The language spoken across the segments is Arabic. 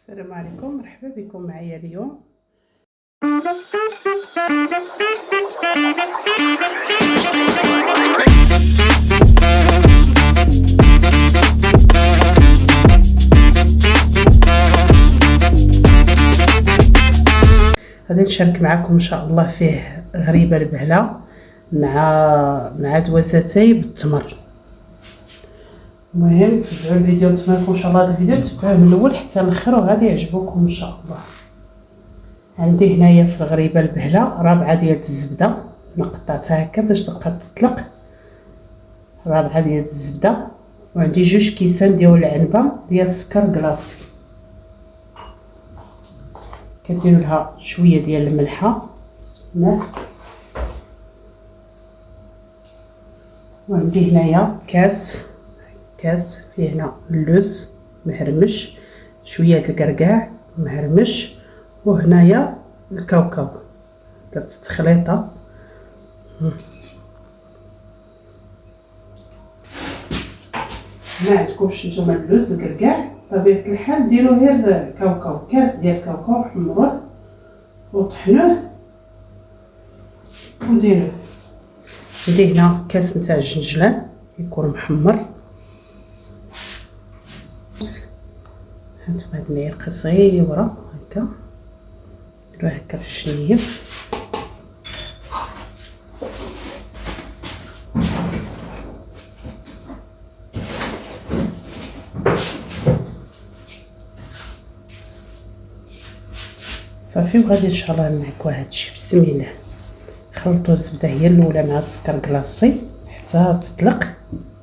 السلام عليكم، مرحبا بكم معايا اليوم. غادي نشارك معكم ان شاء الله فيه غريبه البهله مع دوازتي بالتمر. المهم تبعوا الفيديو، نتمنى ان شاء الله هذا الفيديو تبعوه من الاول حتى الاخر وغادي يعجبكم ان شاء الله. عندي هنايا في الغريبه البهله رابعه ديال الزبده، نقطعتها هكا باش تبقى تطلق. رابعه ديال الزبده، وعندي 2 كيسان ديال العنبه ديال السكر كلاصي. كديروا لها شويه ديال الملحه وعندي هنايا كاس فيه هنا اللوز مهرمش، شويه د الكركاع مهرمش، وهنايا الكاوكاو. درت تخليطه ما عندكمش نتوما اللوز الكركاع بطبيعه الحال ديروا غير الكاوكاو. كاس ديال الكاوكاو حمروه وطحنوه وديروه. عندي هنا كاس نتاع الجنجلان يكون محمر. هانتوما هاد المعلقه صغيره هكا نديروها هكا في الشنيف. صافي وغادي ان شاء الله نعكوا هادشي. بسم الله. خلطوا الزبده هي الاولى مع السكر كلاصي حتى تطلق،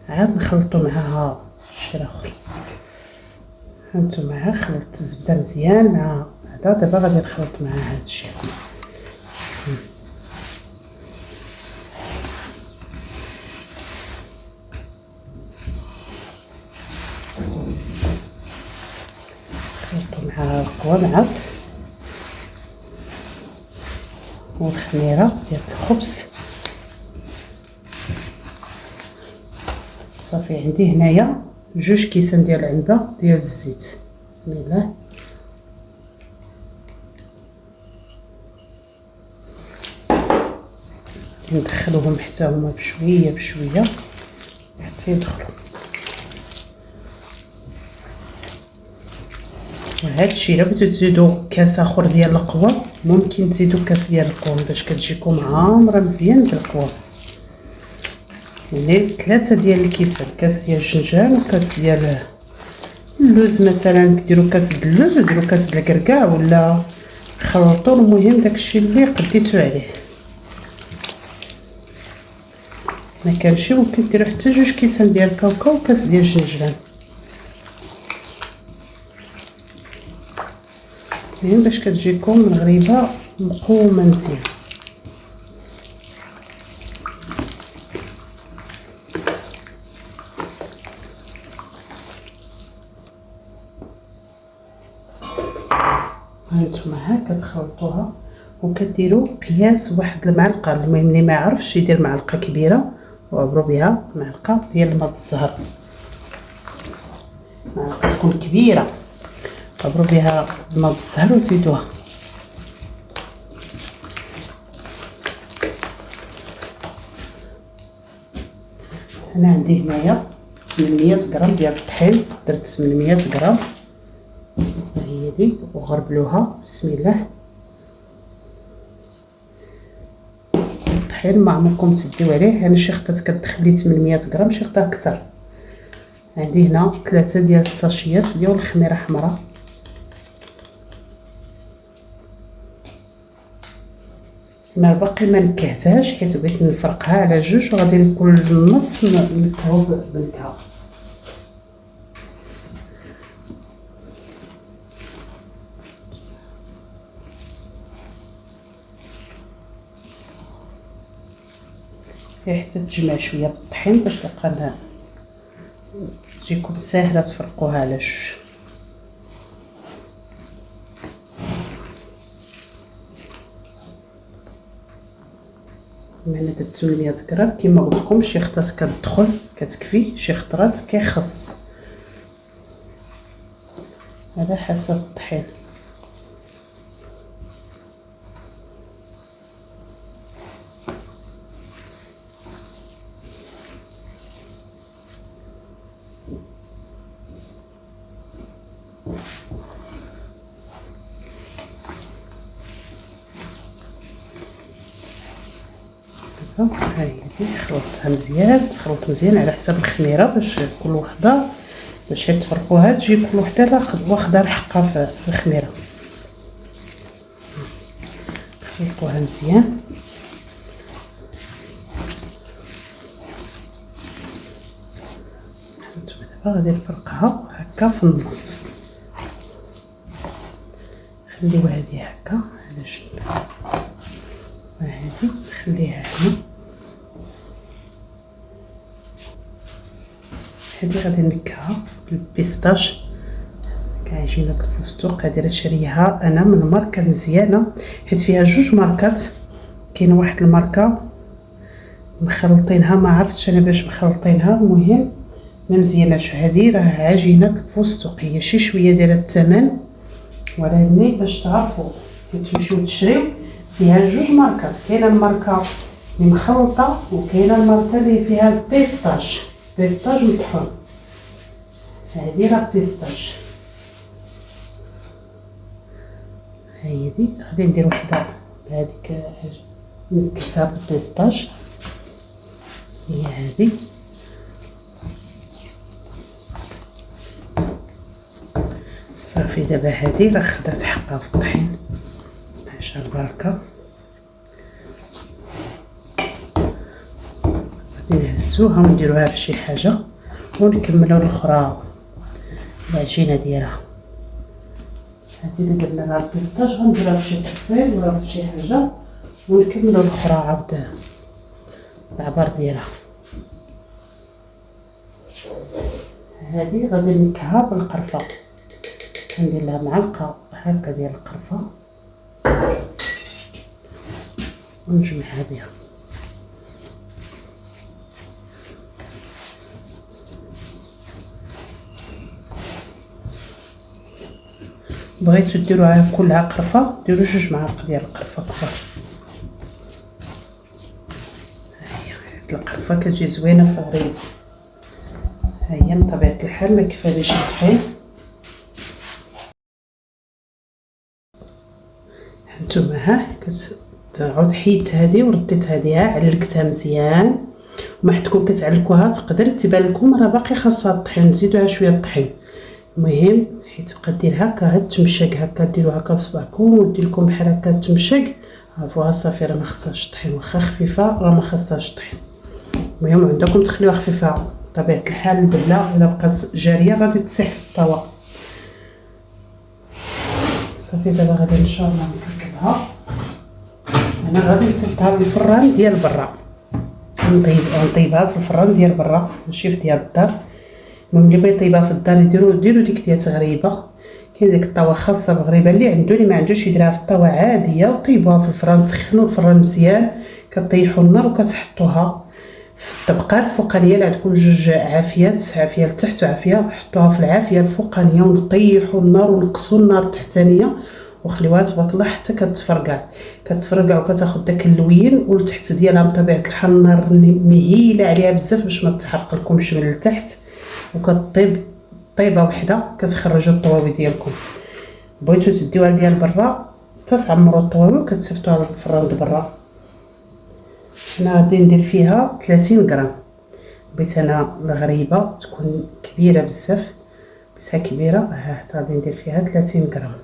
عاد نخلطوا معاها الشيء الاخر. هانتوما خلطت الزبده مزيان مع هذا. دابا غادي نخلط معاها هادشي. خلطوا معاها القوى معاد والخميره ديال الخبز. صافي عندي هنايا 2 كيسان ديال العنبه ديال الزيت. بسم الله. ندخلوهم حتى هما بشويه حتى يدخلوا. وهادشي الا بغيتو تزيدوا كاس اخر ديال القهوه ممكن تزيدوا كاس ديال القهوه باش كتجيكم عامره مزيان بالقهوه. يعني 3 ديال الكيسان، كاس ديال الجنجان وكاس ديال اللوز. مثلا كديروا كاس د اللوز وديروا كاس د الكركاع ولا خلطوا. المهم داكشي اللي قديتو عليه. ما كانش ممكن ديروا حتى 2 كيسان ديال الكاوكاو وكاس ديال الجنجلان. المهم باش كتجيكم الغريبه مقومه مزيان. هانتوما ها كتخلطوها وكديروا قياس واحد المعلقه. المهم اللي ما يعرفش يدير معلقه كبيره وعبروا بها معلقه ديال الماء الزهر. معلقه تكون كبيره عبروا بها الماء الزهر وزيدوها. انا عندي هنايا 800 غرام ديال الطحين. درت 800 غرام هي دي وغربلوها. بسم الله. الطحين ما عمركم تزيدوا عليه. انا شي خطات كتدخل لي 800 غرام، شي خطات اكثر. عندي هنا 3 ديال الساشيات ديال الخميره حمراء. انا باقي ما نكهتهاش حيت بغيت نفرقها على 2 وغادي نكون النص نكهو بالنكهه. حتى تجمع شويه بالطحين باش تبقى تجيكم ساهله تفرقوها على 2. معنا درت 800 غرام كما قلت لكم. شي خطات كتدخل كتكفي، شي خطرات كيخص. على حسب الطحين. هاهي خلطتها مزيان، تخلط مزيان على حساب الخميره باش كل وحده باش تفرقوها تجي كل وحده واخده الحقها في الخميره. نخلطوها مزيان. هانتوما دابا غادي نفرقها هكا في النص، نخليو هادي هكا على جنب وهادي نخليها هنا. هادي غادي نكها بالبيستاش كعجينة الفستق. هادي راه شاريها انا من ماركه مزيانه حيت فيها جوج ماركات. كاينه واحد الماركه مخلطينها، ما عرفتش انا باش مخلطينها، المهم ما مزياناش. هادي راه عجينة الفستق، هي شي شويه دايره الثمن، ولكن باش تعرفوا تمشيو تشريو فيها جوج ماركات. كاينه الماركه اللي مخلطه وكاينه الماركه اللي فيها البيستاش، بيستاج مطحون. هادي راه بيستاج. هايدي غادي ندير وحده بهاديك نكتها بالبيستاج، هي هادي. صافي دابا هادي راه خدات حقها في الطحين، عشا البركه. غادي نهزوها ونديروها في شي حاجه ونكملوا الاخرى العجينه ديالها. هادي اللي درنا لها البيستاج غنديرها في شي طبسيل ولا في شي حاجه ونكملوا الاخرى عاود العبار ديالها. هادي غادي نكها بالقرفه، ندير لها معلقه هكا ديال القرفه ونجمعها بها. بغيتو ديروها كلها قرفه ديروا جوج معالق ديال القرفه كبار. هاهي هاد القرفه كتجي زوينه في الغريبه. هاهي من طبيعه الحال ما كفاليش الطحين. هانتوما ها كتعاود حيدت هادي ورديت هاديها علقتها مزيان، وما حدكم كتعلكوها تقدر تبان لكم راه باقي خاصها الطحين، نزيدوها شويه الطحين. المهم حيت تبقى دير هكا هاد تمشق هكا ديرو هكا بصبعكم ودير لكم بحال هكا تمشق، عرفوها صافي راه ما خصهاش طحين، واخا خفيفه راه ما خصهاش طحين. المهم عندكم تخليوها خفيفه بطبيعه الحال. البله الا بقات جاريه غادي تسيح في الطاوه. صافي دابا غادي ان شاء الله نركبها. انا غادي نصيفطها للفران ديال برا، نطيبها في الفران ديال برا ماشي في ديال الدار. المهم اللي بغى يطيبها في الدار يديروا ديك ديال غريبه. كاين ديك الطاوه خاصه بالغريبه، اللي عنده اللي ما عندوش يديرها في الطاوه عاديه وطيبوها في الفران. سخنوا الفران مزيان، كطيحوا النار وكتحطوها في الطبقه الفوقانيه اللي عندكم جوج عافيات، عافيه لتحت وعافيه، حطوها في العافيه الفوقانيه ونطيحوا النار ونقصوا النار التحتانيه وخليوها تبارك الله حتى كتفرقع وكتاخذ داك اللوين. والتحت ديالها بطبيعه الحال النار مهيله عليها بزاف باش ما تحرق لكمش من التحت، وكطيب طيبه وحده كتخرجوا الطواوي ديالكم. بغيتو تديوها ديال برا تعمروا الطواوي وكتصيفطوها للفران د برا. انا غادي ندير فيها 30 غرام. بغيت انا الغريبه تكون كبيره بزاف، بغيتها كبيره. ها غادي ندير فيها 30 غرام،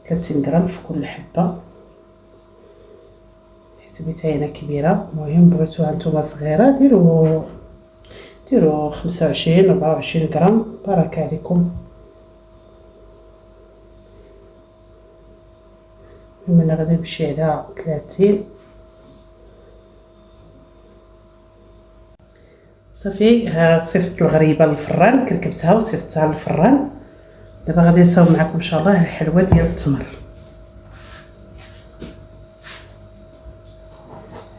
30 غرام في كل حبه حيت بغيتها انا كبيره. المهم بغيتوها نتوما صغيره ديروا 25 24 غرام بارك عليكم. انا غادي نمشي على 30. صافي صيفط الغريبه للفران، كركبتها وصيفطتها للفران. دابا غادي نصاوب معكم ان شاء الله الحلوه ديال التمر.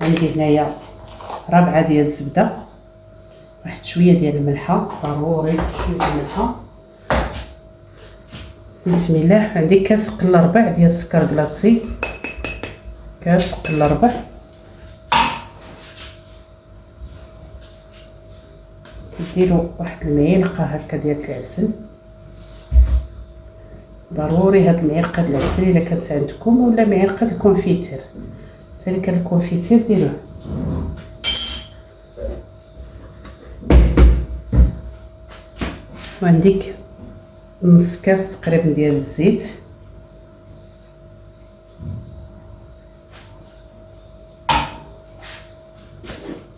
عندي هنايا ربعه ديال الزبده، واحد شويه ديال الملحه، ضروري شويه ديال الملحه، بسم الله. عندي كاس قله ربع ديال السكر كلاصي، كاس قله ربع. ديروا واحد المعلقه هكا ديال العسل، ضروري هاد المعلقه ديال العسل الا كانت عندكم، ولا معلقه الكونفيتير، حتى اللي كان الكونفيتير ديروه. وعندك نص كاس تقريبا ديال الزيت،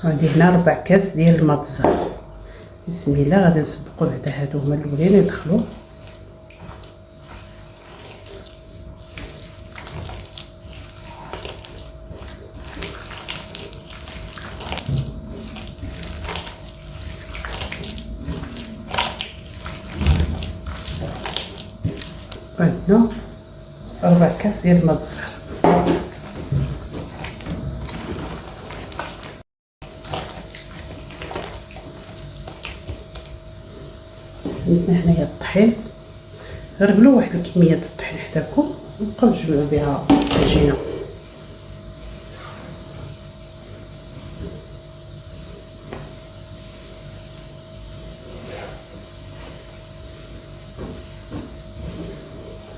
وعندي هنا 4 كاس ديال الماء الزهر. بسم الله. غادي نسبقوا بعدا هادو هما الاولين يدخلوا. عندنا 4 كاس ديال الماء الزهر. عندنا هنايا الطحين، غربلوا واحد الكميه د الطحين حداكم وبقاو تجمعوا بها العجينه.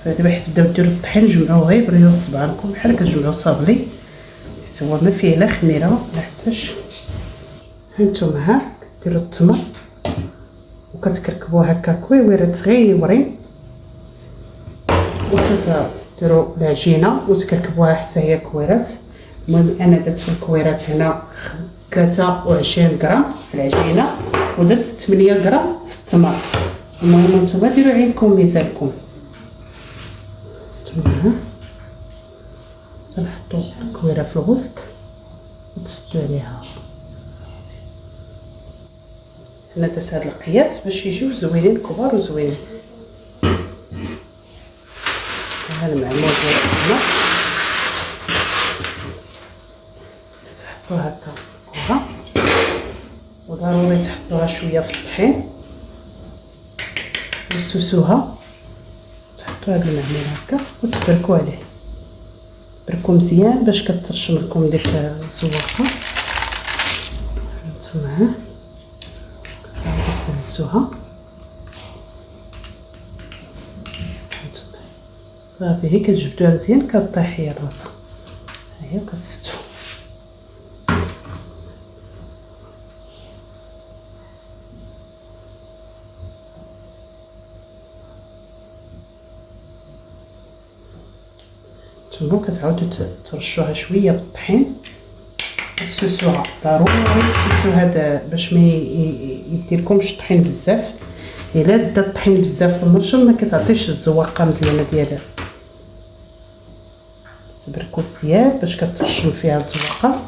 صافي دابا حيت تبداو ديروا الطحين جمعوه غير بريو صبعانكم بحال كتجمعوا صابلي، حيت هو ما فيه لا خميره لا حتىش. هانتوما ها ديروا التمر وكتكركبوه هكا كويويرات صغيورين، وتديروا العجينه وتكركبوها حتى هي كويرات. المهم انا درت في الكويرات هنا 23 غرام في العجينه، ودرت 8 غرام في التمر. المهم نتوما ديروا عينكم ميزانكم. نتوما تنحطوا الكويره في الوسط وتسدوا عليها. انا درت هاد القياس باش يجيو زوينين كبار وزوينين. هذا المعمول ديال التمر تحطوها هكا كره، وضروري تحطوها شويه في الطحين وتسوسوها، تحطوا هذا المعمول هكا وتبركوا عليه. بركوا مزيان باش كترشم لكم ديك الزواقه. هانتوما كتعاودوا تهزوها. صافي هي كتجبدوها مزيان كطيح هي راسها، ها هي كتستوي. نتوما كتعاودوا ترشوها شويه بالطحين وتسوسوها. ضروري تسوسو هذا باش ما يديركمش الطحين بزاف. الا دا الطحين بزاف في المرشم ما كتعطيش الزواقه مزيانه ديالها. تبركو مزيان باش كترشم فيها الزواقه.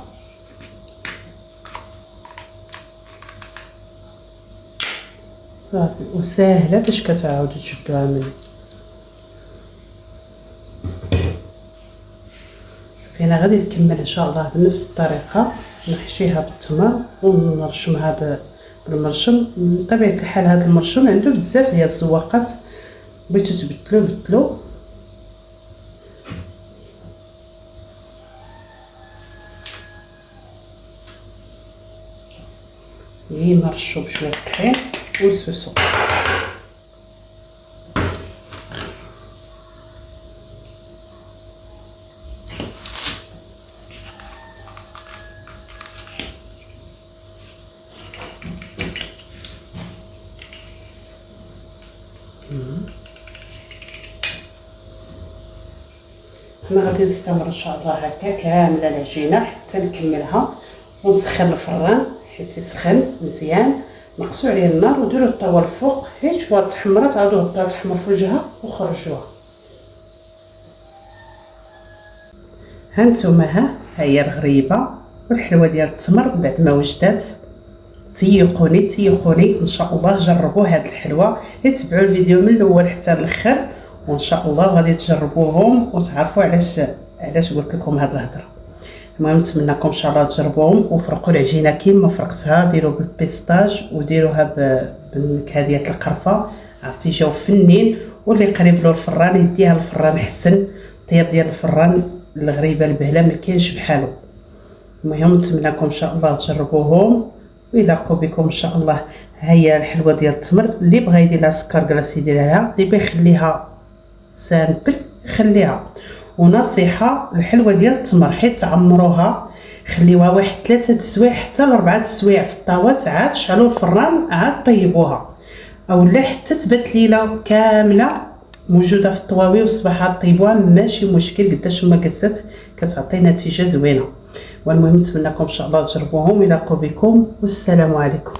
صافي وساهله باش كتعاودوا تجبدوها من. صافي انا غادي نكمل ان شاء الله بنفس الطريقه، نحشيها بالتمر ونرشمها بالمرشم. بطبيعه الحال هذا المرشم عنده بزاف ديال الزواقات، بغيتو تبدلو بدلو. ديما نرشو بشويه الطحين ونسوسو. انا غادي نستمر ان شاء الله هكا كامله العجينه حتى نكملها ونسخن الفران حيت يسخن مزيان. نقصوا عليه النار وديروا الطاوه الفوق، حيت شويه تحمرات عاودوا هبطوها تحمر في وجهها وخرجوها. هانتوما ها هي الغريبه والحلوه ديال التمر بعد ما وجدات. تيقوني ان شاء الله جربوا هاد الحلوه. تبعوا الفيديو من الاول حتى الاخر وان شاء الله غادي تجربوهم وتعرفوا علاش قلت لكم هاد الهضره. المهم نتمنىكم ان شاء الله تجربوهم وفرقوا العجينه كيما فرقتها. ديروا بالبيستاج وديروها بالنكهه ديال القرفه، عرفتي جاو فنين واللي قريب له الفران يديها الفران حسن. الطياب ديال الفران الغريبه البهله ما كاينش بحالو. المهم نتمنىكم ان شاء الله تجربوهم ويلاقوا بكم ان شاء الله. ها هي الحلوه ديال التمر، اللي بغى يدير لها سكر كلاص يديرها، اللي بغى يخليها سامبل يخليها. ونصيحه الحلوه ديال التمر حيت تعمروها خليوها واحد 3 سوايع حتى ل 4 سوايع في الطاوات، عاد شعلوا الفران عاد طيبوها، اولا حتى تبات ليله كامله موجوده في الطواوي والصباح عاد طيبوها ماشي مشكل. قداش ما جلست كتعطي نتيجه زوينه. والمهم نتمنىكم ان شاء الله تجربوهم ويلاقوا بكم والسلام عليكم.